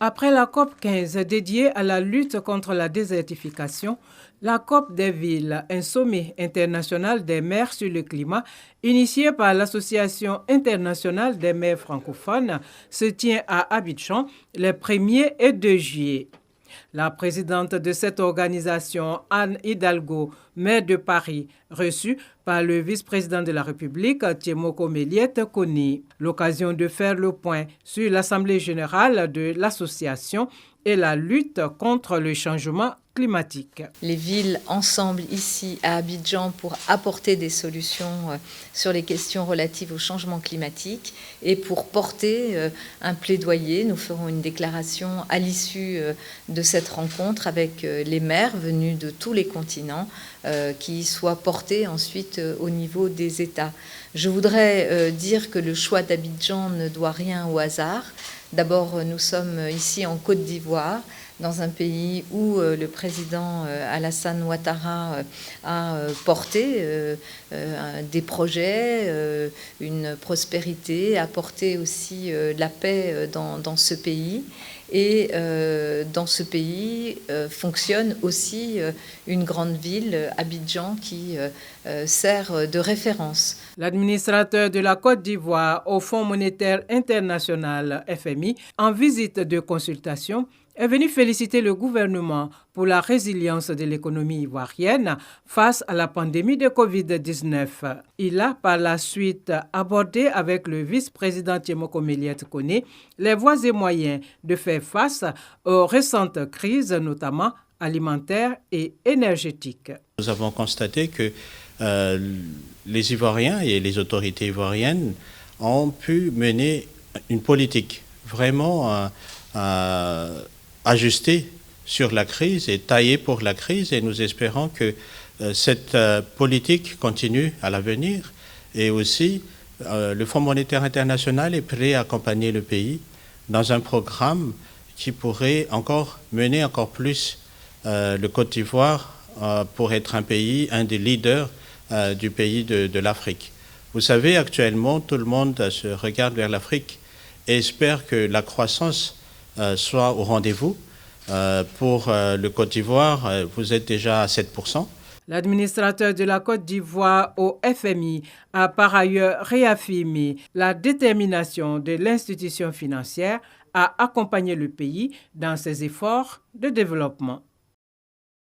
Après la COP 15 dédiée à la lutte contre la désertification, la COP des villes, un sommet international des maires sur le climat, initié par l'Association internationale des maires francophones, se tient à Abidjan les 1er et 2 juillet. La présidente de cette organisation, Anne Hidalgo, maire de Paris, reçue par le vice-président de la République, Tiemoko Méliette Kony. L'occasion de faire le point sur l'Assemblée générale de l'association et la lutte contre le changement climatique. Les villes ensemble ici à Abidjan pour apporter des solutions sur les questions relatives au changement climatique et pour porter un plaidoyer. Nous ferons une déclaration à l'issue de cette rencontre avec les maires venus de tous les continents qui soient portés ensuite au niveau des États. Je voudrais dire que le choix d'Abidjan ne doit rien au hasard. D'abord, nous sommes ici en Côte d'Ivoire, dans un pays où le président Alassane Ouattara a porté des projets, une prospérité, a porté aussi la paix dans ce pays. Et dans ce pays fonctionne aussi une grande ville, Abidjan, qui sert de référence. L'administrateur de la Côte d'Ivoire au Fonds monétaire international FMI, en visite de consultation, est venu féliciter le gouvernement pour la résilience de l'économie ivoirienne face à la pandémie de Covid-19. Il a par la suite abordé avec le vice-président Tiemoko Méliette Kony les voies et moyens de faire face aux récentes crises, notamment alimentaires et énergétiques. Nous avons constaté que les Ivoiriens et les autorités ivoiriennes ont pu mener une politique vraiment ajustée sur la crise et taillée pour la crise, et nous espérons que cette politique continue à l'avenir. Et aussi, le Fonds monétaire international est prêt à accompagner le pays dans un programme qui pourrait mener encore plus le Côte d'Ivoire pour être un des leaders du pays de l'Afrique. Vous savez, actuellement, tout le monde se regarde vers l'Afrique et espère que la croissance soit au rendez-vous. Pour le Côte d'Ivoire, vous êtes déjà à 7%. L'administrateur de la Côte d'Ivoire au FMI a par ailleurs réaffirmé la détermination de l'institution financière à accompagner le pays dans ses efforts de développement.